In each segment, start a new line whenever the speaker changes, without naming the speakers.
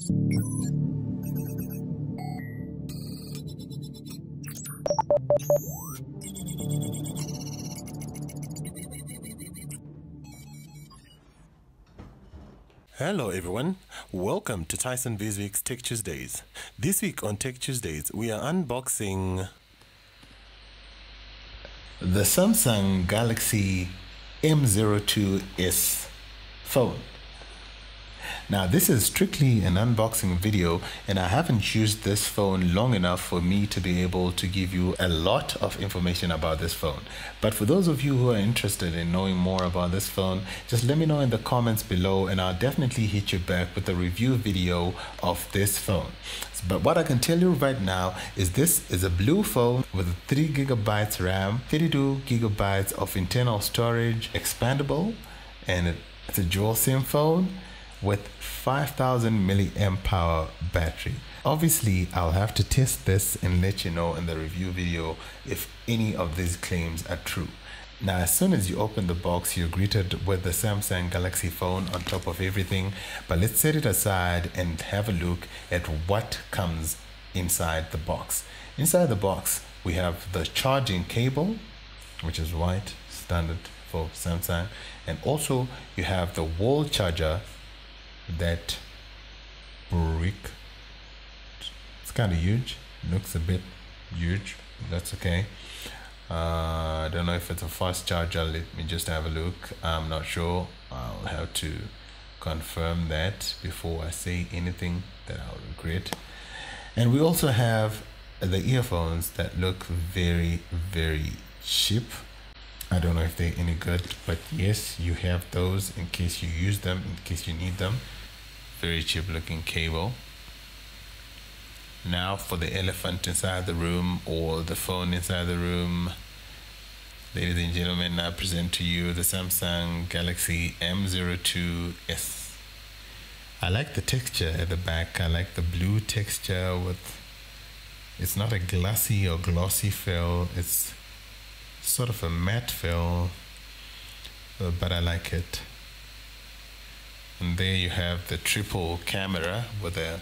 Hello everyone, welcome to Tyson Biziwick's Tech Tuesdays. This week on Tech Tuesdays, we are unboxing the Samsung Galaxy M02s phone. Now this is strictly an unboxing video, and I haven't used this phone long enough for me to be able to give you a lot of information about this phone. But for those of you who are interested in knowing more about this phone, just let me know in the comments below and I'll definitely hit you back with a review video of this phone. But what I can tell you right now is this is a blue phone with 3 GB RAM, 32 GB of internal storage, expandable, and it's a dual SIM phone with 5000 milliamp hour battery. Obviously, I'll have to test this and let you know in the review video if any of these claims are true. Now, as soon as you open the box, you're greeted with the Samsung Galaxy phone on top of everything. But let's set it aside and have a look at what comes inside the box. Inside the box, we have the charging cable, which is white, standard for Samsung. And also, you have the wall charger, that brick. It's kind of huge, looks a bit huge. That's okay. I don't know if it's a fast charger. Let me just have a look. I'm not sure. I'll have to confirm that before I say anything that I'll regret. And we also have the earphones that look very cheap. I don't know if they're any good, but yes, you have those in case you use them, in case you need them. Very cheap looking cable. Now for the elephant inside the room, or the phone inside the room. Ladies and gentlemen, I present to you the Samsung Galaxy M02s. I like the texture at the back. I like the blue texture with, it's not a glassy or glossy feel, it's sort of a matte feel, but I like it. And there you have the triple camera with a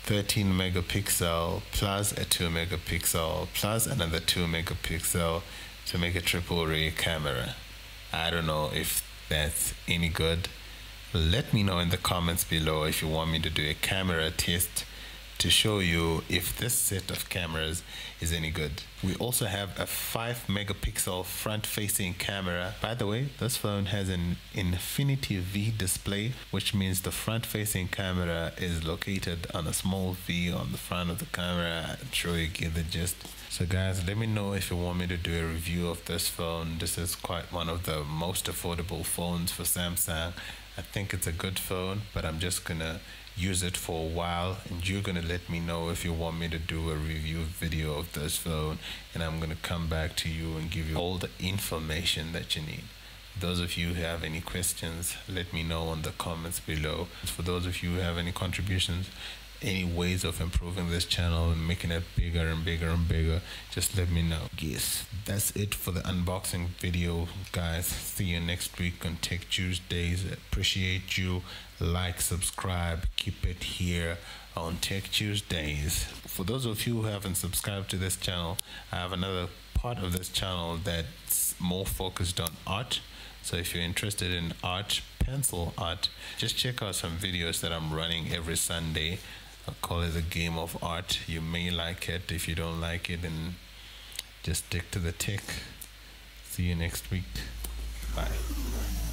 13 megapixel plus a 2 megapixel plus another 2 megapixel to make a triple rear camera. I don't know if that's any good. Let me know in the comments below if you want me to do a camera test to show you if this set of cameras is any good. We also have a 5 megapixel front facing camera. By the way, this phone has an Infinity V display, which means the front facing camera is located on a small V on the front of the camera. I'm sure you get the gist. So guys, let me know if you want me to do a review of this phone. This is quite one of the most affordable phones for Samsung. I think it's a good phone, but I'm just gonna use it for a while, and you're gonna let me know if you want me to do a review video of this phone, and I'm gonna come back to you and give you all the information that you need. Those of you who have any questions, let me know in the comments below. For those of you who have any contributions, any ways of improving this channel and making it bigger and bigger and bigger, just let me know. Yes, that's it for the unboxing video, guys. See you next week on Tech Tuesdays. Appreciate you. Like, subscribe, keep it here on Tech Tuesdays. For those of you who haven't subscribed to this channel, I have another part of this channel that's more focused on art. So if you're interested in art, pencil art, just check out some videos that I'm running every Sunday. I call it a game of art. You may like it. If you don't like it, then just stick to the tech. See you next week. Bye.